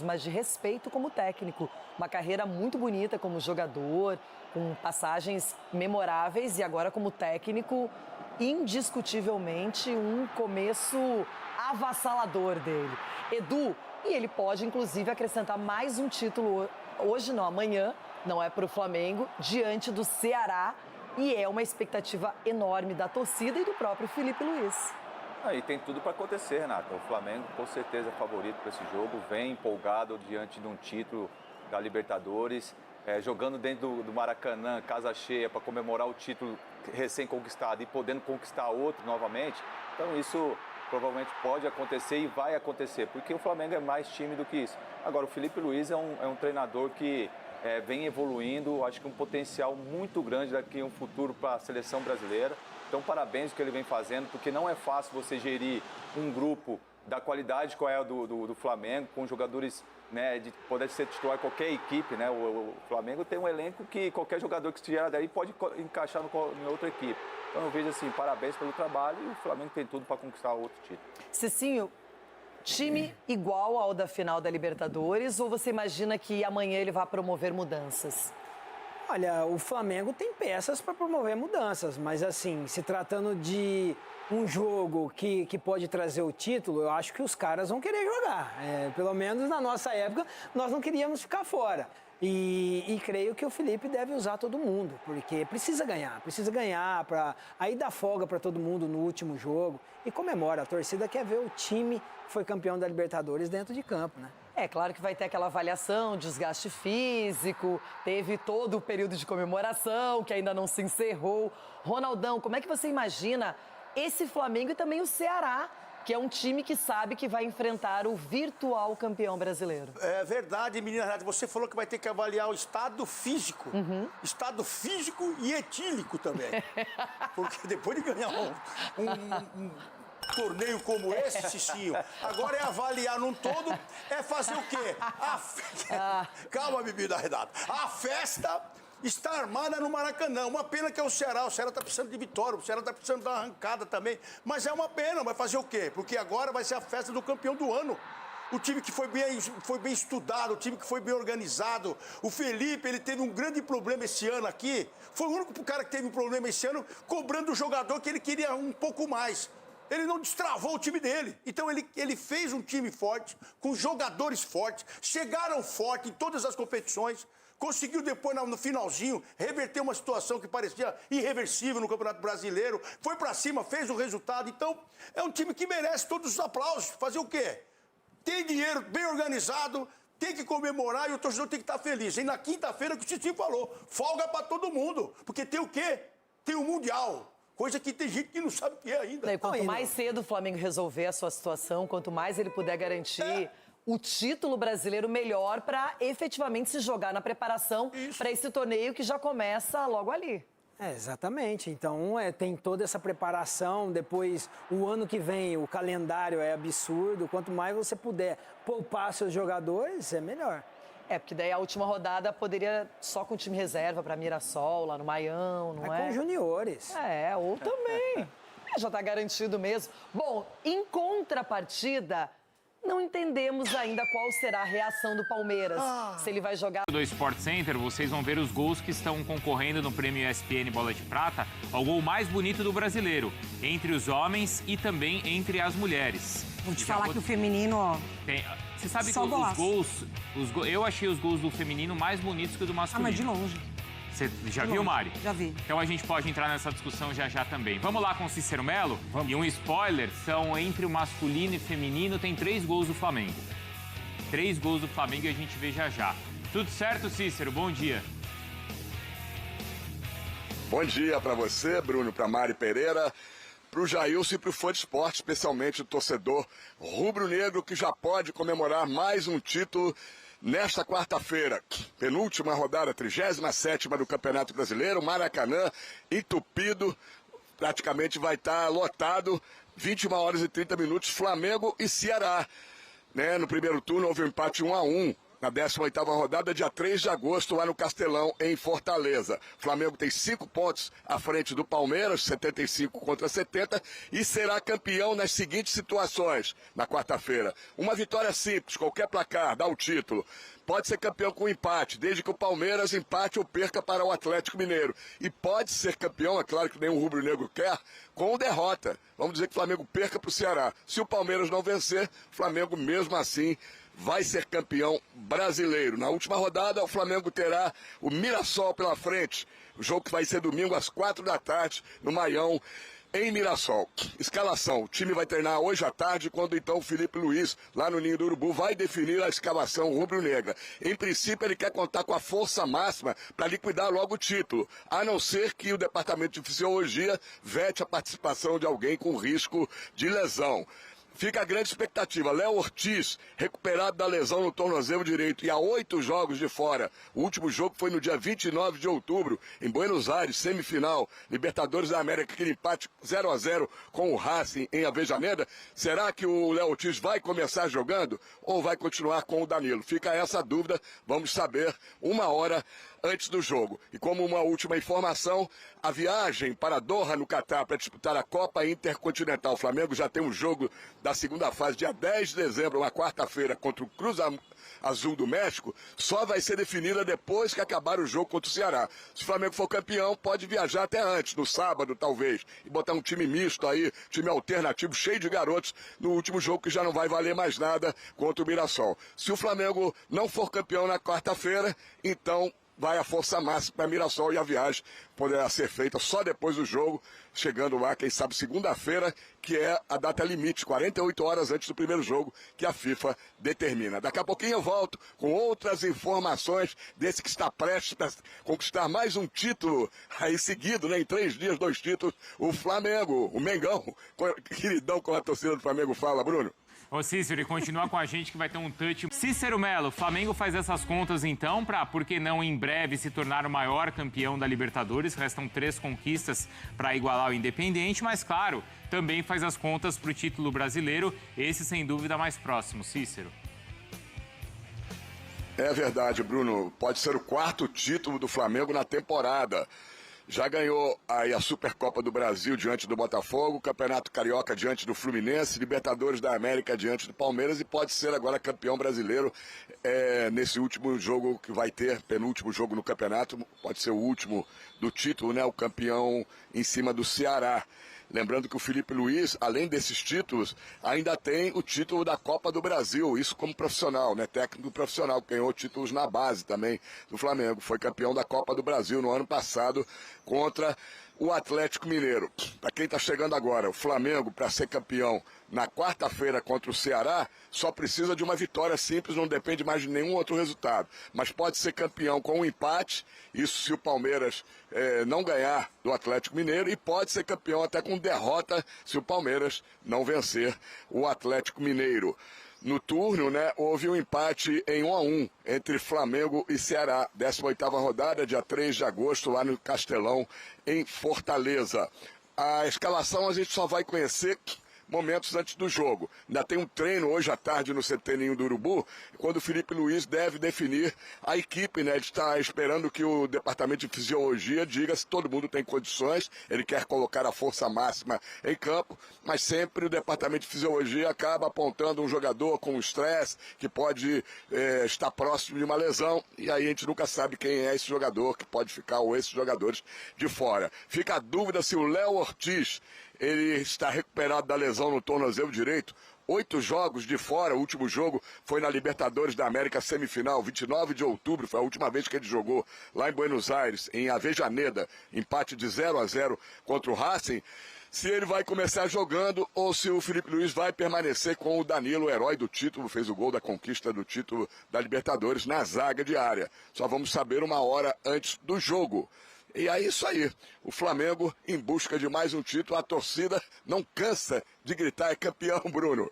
mas de respeito como técnico. Uma carreira muito bonita como jogador, com passagens memoráveis e agora como técnico, indiscutivelmente um começo avassalador dele. Edu, e ele pode inclusive acrescentar mais um título hoje, não, amanhã, não é para o Flamengo, diante do Ceará, e é uma expectativa enorme da torcida e do próprio Felipe Luiz. E tem tudo para acontecer, Renata. O Flamengo, com certeza, é favorito para esse jogo. Vem empolgado diante de um título da Libertadores. Jogando dentro do Maracanã, casa cheia, para comemorar o título recém-conquistado e podendo conquistar outro novamente. Então, isso provavelmente pode acontecer e vai acontecer, porque o Flamengo é mais time do que isso. Agora, o Felipe Luiz é um treinador que vem evoluindo. Acho que um potencial muito grande daqui a um futuro para a seleção brasileira. Então, parabéns o que ele vem fazendo, porque não é fácil você gerir um grupo da qualidade qual é do Flamengo, com jogadores, né, de poder ser titular em qualquer equipe, né? O Flamengo tem um elenco que qualquer jogador que estiver daí pode encaixar em outra equipe. Então, eu vejo assim, parabéns pelo trabalho e o Flamengo tem tudo para conquistar outro título. Cicinho, time igual ao da final da Libertadores ou você imagina que amanhã ele vai promover mudanças? Olha, o Flamengo tem peças para promover mudanças, mas assim, se tratando de um jogo que pode trazer o título, eu acho que os caras vão querer jogar. Pelo menos na nossa época, nós não queríamos ficar fora. E creio que o Felipe deve usar todo mundo, porque precisa ganhar para aí dar folga para todo mundo no último jogo e comemora. A torcida quer ver o time que foi campeão da Libertadores dentro de campo, né? É claro que vai ter aquela avaliação, desgaste físico, teve todo o período de comemoração que ainda não se encerrou. Ronaldão, como é que você imagina esse Flamengo e também o Ceará, que é um time que sabe que vai enfrentar o virtual campeão brasileiro? É verdade, menina Renata, você falou que vai ter que avaliar o estado físico. Estado físico e etílico também. Porque depois de ganhar um torneio como esse, Cicinho, agora é avaliar num todo, é fazer o quê? Calma, bebida, Renata. A festa está armada no Maracanã. Uma pena que é o Ceará está precisando de vitória, o Ceará está precisando dar uma arrancada também. Mas é uma pena, vai fazer o quê? Porque agora vai ser a festa do campeão do ano. O time que foi bem estudado, o time que foi bem organizado. O Felipe, ele teve um grande problema esse ano aqui. Foi o único cara que teve um problema esse ano, cobrando o jogador que ele queria um pouco mais. Ele não destravou o time dele. Então ele fez um time forte, com jogadores fortes, chegaram forte em todas as competições, conseguiu depois, no finalzinho, reverter uma situação que parecia irreversível no Campeonato Brasileiro, foi pra cima, fez o resultado. Então, é um time que merece todos os aplausos. Fazer o quê? Tem dinheiro, bem organizado, tem que comemorar e o torcedor tem que estar feliz. E na quinta-feira, que o Cicinho falou, folga pra todo mundo, porque tem o quê? Tem o Mundial. Coisa que tem gente que não sabe o que é ainda. E quanto mais cedo o Flamengo resolver a sua situação, quanto mais ele puder garantir o título brasileiro, melhor para efetivamente se jogar na preparação para esse torneio que já começa logo ali. Exatamente. Então, tem toda essa preparação. Depois, o ano que vem, o calendário é absurdo. Quanto mais você puder poupar seus jogadores, é melhor. Porque daí a última rodada poderia só com o time reserva para Mirassol, lá no Maião, não é? Com juniores. Ou também. Já está garantido mesmo. Bom, em contrapartida, não entendemos ainda qual será a reação do Palmeiras. Se ele vai jogar... Do Sport Center, vocês vão ver os gols que estão concorrendo no prêmio ESPN Bola de Prata ao gol mais bonito do brasileiro, entre os homens e também entre as mulheres. Vou te falar que o feminino, ó... Você sabe que gosto. eu achei os gols do feminino mais bonitos que o do masculino. Mas de longe. Você já viu, Mari? Já vi. Então a gente pode entrar nessa discussão já também. Vamos lá com o Cícero Melo? Vamos. E um spoiler, são entre o masculino e feminino, tem 3 gols do Flamengo. 3 gols do Flamengo e a gente vê já. Tudo certo, Cícero? Bom dia. Bom dia para você, Bruno, para Mari Pereira, para o Jailson e para o fã de esporte, especialmente o torcedor rubro-negro que já pode comemorar mais um título nesta quarta-feira. Penúltima rodada, 37ª do Campeonato Brasileiro, Maracanã entupido, praticamente vai estar lotado, 21 horas e 30 minutos, Flamengo e Ceará. No primeiro turno houve um empate 1-1 na 18ª rodada, dia 3 de agosto, lá no Castelão, em Fortaleza. O Flamengo tem 5 pontos à frente do Palmeiras, 75 contra 70, e será campeão nas seguintes situações, na quarta-feira. Uma vitória simples, qualquer placar, dá o título. Pode ser campeão com empate, desde que o Palmeiras empate ou perca para o Atlético Mineiro. E pode ser campeão, é claro que nem o rubro-negro quer, com derrota. Vamos dizer que o Flamengo perca para o Ceará. Se o Palmeiras não vencer, o Flamengo mesmo assim vai ser campeão brasileiro. Na última rodada, o Flamengo terá o Mirassol pela frente. O jogo que vai ser domingo às 4 da tarde, no Maião, em Mirassol. Escalação. O time vai treinar hoje à tarde, quando então o Felipe Luiz, lá no Ninho do Urubu, vai definir a escalação rubro-negra. Em princípio, ele quer contar com a força máxima para liquidar logo o título, a não ser que o Departamento de Fisiologia vete a participação de alguém com risco de lesão. Fica a grande expectativa. Léo Ortiz, recuperado da lesão no tornozelo direito e há 8 jogos de fora. O último jogo foi no dia 29 de outubro, em Buenos Aires, semifinal. Libertadores da América, aquele empate 0-0 com o Racing em Avejaneda. Será que o Léo Ortiz vai começar jogando ou vai continuar com o Danilo? Fica essa dúvida, vamos saber 1 hora antes do jogo. E como uma última informação, a viagem para Doha, no Catar, para disputar a Copa Intercontinental. O Flamengo já tem um jogo da segunda fase, dia 10 de dezembro, uma quarta-feira, contra o Cruz Azul do México, só vai ser definida depois que acabar o jogo contra o Ceará. Se o Flamengo for campeão, pode viajar até antes, no sábado talvez, e botar um time misto aí, time alternativo, cheio de garotos, no último jogo que já não vai valer mais nada contra o Mirassol. Se o Flamengo não for campeão na quarta-feira, então vai a força máxima para Mirassol e a viagem poderá ser feita só depois do jogo, chegando lá, quem sabe, segunda-feira, que é a data limite, 48 horas antes do primeiro jogo, que a FIFA determina. Daqui a pouquinho eu volto com outras informações desse que está prestes a conquistar mais um título aí seguido, né, em 3 dias, 2 títulos, o Flamengo, o Mengão, queridão, como a torcida do Flamengo fala, Bruno. Ô Cícero, e continua com a gente que vai ter um touch. Cícero Melo, o Flamengo faz essas contas então para, por que não, em breve se tornar o maior campeão da Libertadores. Restam 3 conquistas para igualar o Independiente, mas claro, também faz as contas para o título brasileiro, esse sem dúvida mais próximo. Cícero. É verdade, Bruno. Pode ser o 4º título do Flamengo na temporada. Já ganhou aí a Supercopa do Brasil diante do Botafogo, o Campeonato Carioca diante do Fluminense, Libertadores da América diante do Palmeiras e pode ser agora campeão brasileiro nesse último jogo que vai ter, penúltimo jogo no campeonato, pode ser o último do título, né? O campeão em cima do Ceará. Lembrando que o Felipe Luiz, além desses títulos, ainda tem o título da Copa do Brasil, isso como profissional, né? Técnico profissional, ganhou títulos na base também do Flamengo. Foi campeão da Copa do Brasil no ano passado contra o Atlético Mineiro. Para quem está chegando agora, o Flamengo, para ser campeão na quarta-feira contra o Ceará, só precisa de uma vitória simples, não depende mais de nenhum outro resultado. Mas pode ser campeão com um empate, isso se o Palmeiras não ganhar do Atlético Mineiro, e pode ser campeão até com derrota se o Palmeiras não vencer o Atlético Mineiro. No turno, né, houve um empate em 1-1 entre Flamengo e Ceará. 18ª rodada, dia 3 de agosto, lá no Castelão, em Fortaleza. A escalação a gente só vai conhecer momentos antes do jogo. Ainda tem um treino hoje à tarde no CT Ninho do Urubu, quando o Felipe Luiz deve definir a equipe, né? Ele está esperando que o Departamento de Fisiologia diga se todo mundo tem condições. Ele quer colocar a força máxima em campo, mas sempre o Departamento de Fisiologia acaba apontando um jogador com estresse, que pode estar próximo de uma lesão, e aí a gente nunca sabe quem é esse jogador que pode ficar, ou esses jogadores de fora. Fica a dúvida se o Léo Ortiz, ele está recuperado da lesão no tornozelo direito. 8 jogos de fora, o último jogo foi na Libertadores da América semifinal, 29 de outubro, foi a última vez que ele jogou lá em Buenos Aires, em Avejaneda, empate de 0-0 contra o Racing. Se ele vai começar jogando ou se o Felipe Luiz vai permanecer com o Danilo, o herói do título, fez o gol da conquista do título da Libertadores na zaga diária. Só vamos saber 1 hora antes do jogo. E é isso aí, o Flamengo em busca de mais um título, a torcida não cansa de gritar é campeão, Bruno.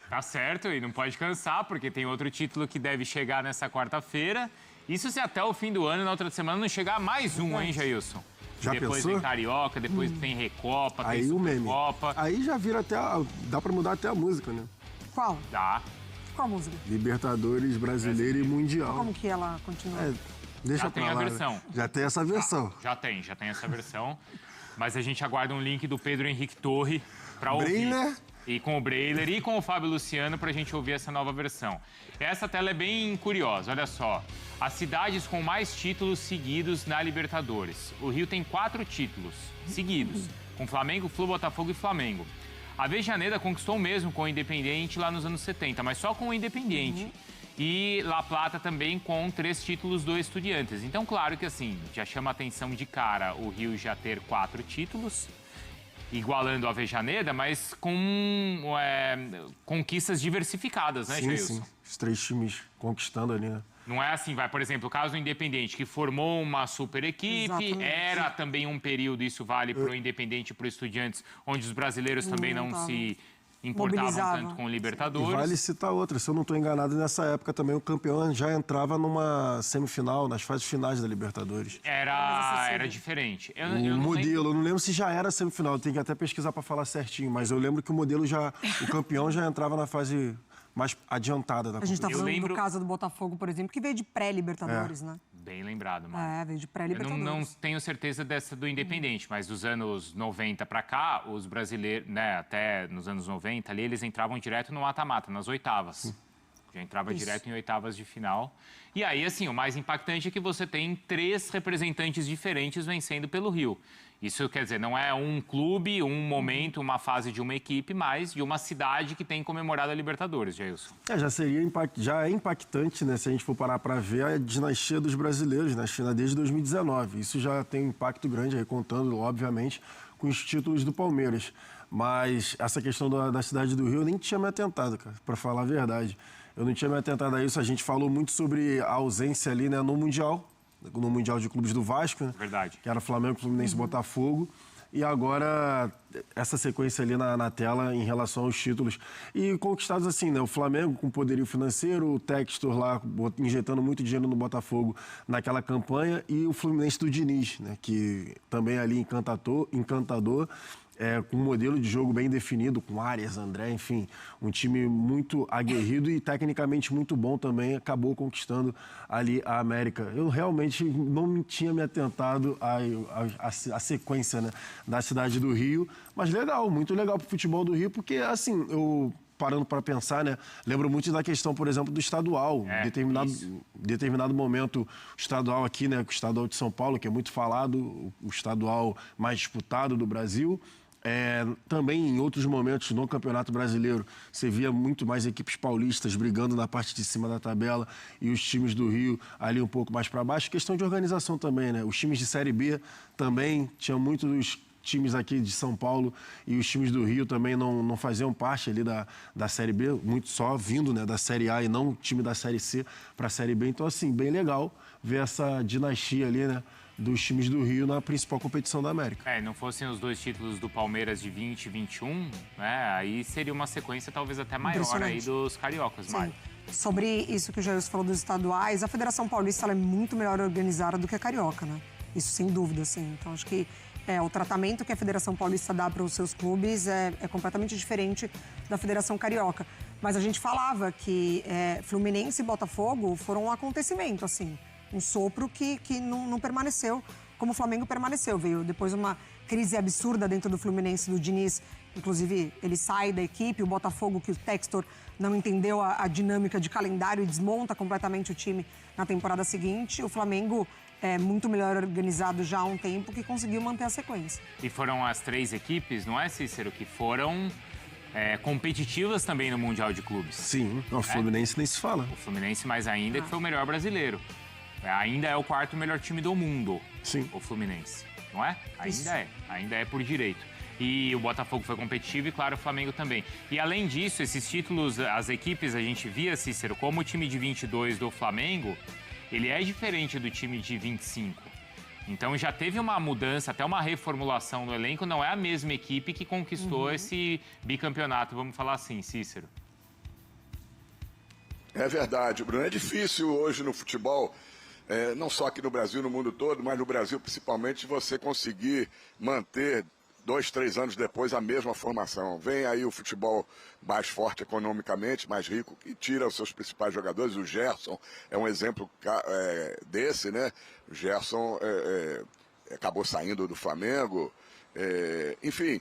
Tá certo, e não pode cansar, porque tem outro título que deve chegar nessa quarta-feira. Isso se até o fim do ano, na outra semana, não chegar mais um, hein, Jailson? Já depois pensou? tem Carioca, depois tem Recopa, Aí tem o meme. Supercopa. Aí já vira até dá pra mudar até a música, né? Qual? Dá. Qual música? Libertadores, Brasileiro e Mundial. Como que ela continua? Deixa Já tem pra a lá, né? versão. Já tem essa versão. Já tem essa versão. Mas a gente aguarda um link do Pedro Henrique Torre para ouvir. Breiler. E com o Breiler e com o Fábio Luciano para a gente ouvir essa nova versão. Essa tela é bem curiosa, olha só. As cidades com mais títulos seguidos na Libertadores. O Rio tem 4 títulos seguidos, com Flamengo, Flu, Botafogo e Flamengo. A Avejaneda conquistou mesmo com o Independiente lá nos anos 70, mas só com o Independiente. E La Plata também com 3 títulos do Estudiantes. Então, claro que assim, já chama a atenção de cara o Rio já ter 4 títulos, igualando a Avejaneda, mas com conquistas diversificadas, né, Jailson? Sim. Os 3 times conquistando ali, né? Não é assim, vai, por exemplo, o caso do Independente, que formou uma super equipe, Exatamente. era também um período, isso vale para o Independente e para o Estudiantes, onde os brasileiros também não se importavam Mobilizavam. tanto com o E Libertadores. vale citar outra, se eu não estou enganado, nessa época também o campeão já entrava numa semifinal, nas fases finais da Libertadores. Era diferente. Eu O não modelo, eu não lembro se já era semifinal, eu tenho que até pesquisar para falar certinho, mas eu lembro que o modelo já, o campeão já entrava na fase mais adiantada da A gente tá competição. falando do caso do Botafogo, por exemplo, que veio de pré-Libertadores, né? Bem lembrado, mano. Veio de Eu pré-Libertadores. não tenho certeza dessa do Independente, mas dos anos 90 para cá, os brasileiros, né, até nos anos 90 ali, eles entravam direto no mata-mata, nas oitavas. Já entrava direto em oitavas de final. E aí, assim, o mais impactante é que você tem 3 representantes diferentes vencendo pelo Rio. Isso quer dizer, não é um clube, um momento, uma fase de uma equipe, mas de uma cidade que tem comemorado a Libertadores, Jailson. Já é impactante, né, se a gente for parar para ver a dinastia dos brasileiros na China desde 2019. Isso já tem um impacto grande, aí contando, obviamente, com os títulos do Palmeiras. Mas essa questão da cidade do Rio, eu nem tinha me atentado, cara, para falar a verdade. Eu não tinha me atentado a isso. A gente falou muito sobre a ausência ali, né, no Mundial de Clubes do Vasco, né? Verdade. Que era Flamengo, Fluminense e Botafogo. E agora, essa sequência ali na tela em relação aos títulos. E conquistados assim, né? O Flamengo com poderio financeiro, o Textor lá injetando muito dinheiro no Botafogo naquela campanha e o Fluminense do Diniz, né? Que também ali encantador. Com um modelo de jogo bem definido, com Arias, André, enfim, um time muito aguerrido e tecnicamente muito bom também, acabou conquistando ali a América. Eu realmente não tinha me atentado à sequência, né, da cidade do Rio, mas legal, muito legal para o futebol do Rio, porque assim, eu parando para pensar, né, lembro muito da questão, por exemplo, do estadual. Determinado momento, o estadual aqui, né, o estadual de São Paulo, que é muito falado, o estadual mais disputado do Brasil. Também em outros momentos no Campeonato Brasileiro, você via muito mais equipes paulistas brigando na parte de cima da tabela e os times do Rio ali um pouco mais para baixo. Questão de organização também, né? Os times de Série B também tinham muitos dos times aqui de São Paulo e os times do Rio também não faziam parte ali da Série B, muito só vindo, né, da Série A e não o time da Série C para a Série B. Então, assim, bem legal ver essa dinastia ali, né, dos times do Rio na principal competição da América. Não fossem os 2 títulos do Palmeiras de 20 e 21, né, aí seria uma sequência talvez até maior aí dos cariocas, Mário. Sobre isso que o Jailson falou dos estaduais, a Federação Paulista ela é muito melhor organizada do que a carioca, né? Isso sem dúvida, assim. Então acho que o tratamento que a Federação Paulista dá para os seus clubes é completamente diferente da Federação Carioca. Mas a gente falava que Fluminense e Botafogo foram um acontecimento, assim. Um sopro que não permaneceu como o Flamengo permaneceu. Veio depois uma crise absurda dentro do Fluminense, do Diniz. Inclusive, ele sai da equipe. O Botafogo, que o Textor não entendeu a dinâmica de calendário e desmonta completamente o time na temporada seguinte. O Flamengo é muito melhor organizado já há um tempo, que conseguiu manter a sequência. E foram as 3 equipes, não é, Cícero, que foram competitivas também no Mundial de Clubes. Sim, o Fluminense nem se fala. O Fluminense mais ainda, que foi o melhor brasileiro. Ainda é o 4º melhor time do mundo, sim, o Fluminense, não é? Ainda é por direito. E o Botafogo foi competitivo e, claro, o Flamengo também. E, além disso, esses títulos, as equipes, a gente via, Cícero, como o time de 22 do Flamengo, ele é diferente do time de 25. Então, já teve uma mudança, até uma reformulação no elenco, não é a mesma equipe que conquistou esse bicampeonato, vamos falar assim, Cícero. É verdade, Bruno. É difícil hoje no futebol, não só aqui no Brasil, no mundo todo, mas no Brasil principalmente, você conseguir manter 2, 3 anos depois, a mesma formação. Vem aí o futebol mais forte economicamente, mais rico, e tira os seus principais jogadores. O Gerson é um exemplo desse, né? O Gerson acabou saindo do Flamengo. Enfim,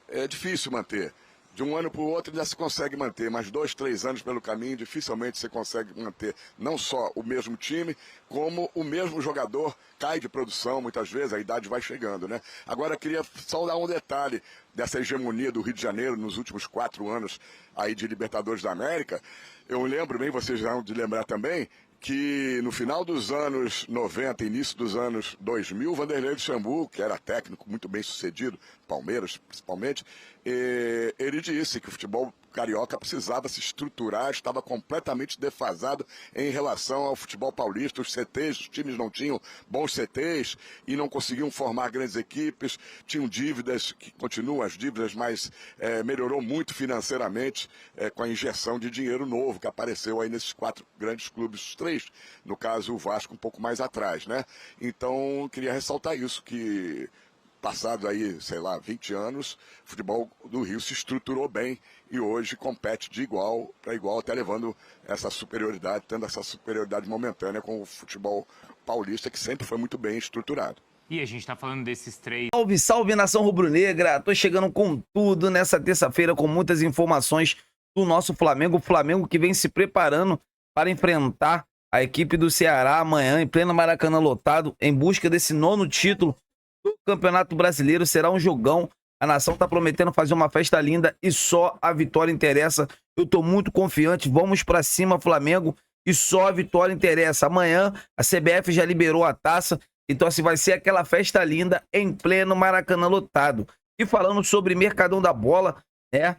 é difícil manter. De um ano para o outro ainda se consegue manter, mas 2, 3 anos pelo caminho, dificilmente você consegue manter não só o mesmo time, como o mesmo jogador cai de produção muitas vezes, a idade vai chegando, né? Agora, queria só dar um detalhe dessa hegemonia do Rio de Janeiro nos últimos 4 anos aí de Libertadores da América. Eu lembro bem, vocês vão de lembrar também, que no final dos anos 90, início dos anos 2000, Vanderlei Luxemburgo, que era técnico muito bem sucedido, Palmeiras principalmente, ele disse que o futebol carioca precisava se estruturar, estava completamente defasado em relação ao futebol paulista. Os CTs, os times não tinham bons CTs e não conseguiam formar grandes equipes, tinham dívidas, que continuam as dívidas, mas melhorou muito financeiramente com a injeção de dinheiro novo que apareceu aí nesses 4 grandes clubes, os 3, no caso o Vasco um pouco mais atrás, né? Então, queria ressaltar isso, que passados aí, sei lá, 20 anos, o futebol do Rio se estruturou bem e hoje compete de igual para igual, até levando essa superioridade, tendo essa superioridade momentânea com o futebol paulista, que sempre foi muito bem estruturado. E a gente está falando desses 3. Salve, salve, nação rubro-negra! Tô chegando com tudo nessa terça-feira com muitas informações do nosso Flamengo. O Flamengo que vem se preparando para enfrentar a equipe do Ceará amanhã em pleno Maracanã lotado, em busca desse 9º título do Campeonato Brasileiro. Será um jogão. A nação tá prometendo fazer uma festa linda e só a vitória interessa. Eu tô muito confiante. Vamos pra cima, Flamengo, e só a vitória interessa. Amanhã a CBF já liberou a taça, então assim vai ser aquela festa linda em pleno Maracanã lotado. E falando sobre Mercadão da Bola, né?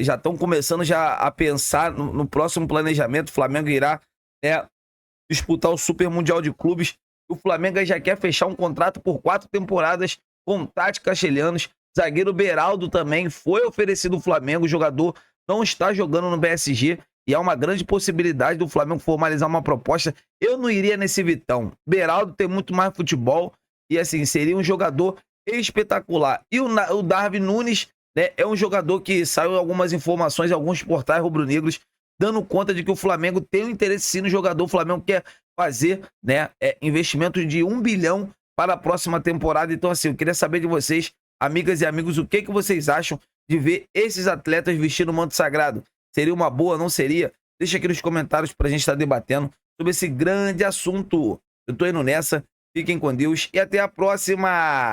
Já estão começando já a pensar no próximo planejamento. O Flamengo irá disputar o Super Mundial de Clubes. O Flamengo já quer fechar um contrato por 4 temporadas com Tati Castelhanos. Zagueiro Beraldo também foi oferecido ao Flamengo. O jogador não está jogando no PSG e há uma grande possibilidade do Flamengo formalizar uma proposta. Eu não iria nesse Vitão. Beraldo tem muito mais futebol e assim, seria um jogador espetacular. E o Darwin Nunes, né, é um jogador que saiu algumas informações em alguns portais rubro-negros dando conta de que o Flamengo tem um interesse sim no jogador. O Flamengo quer fazer, né, investimento de 1 bilhão para a próxima temporada. Então assim, eu queria saber de vocês, amigas e amigos, o que vocês acham de ver esses atletas vestindo o manto sagrado? Seria uma boa, não seria? Deixa aqui nos comentários pra gente estar debatendo sobre esse grande assunto. Eu tô indo nessa, fiquem com Deus e até a próxima!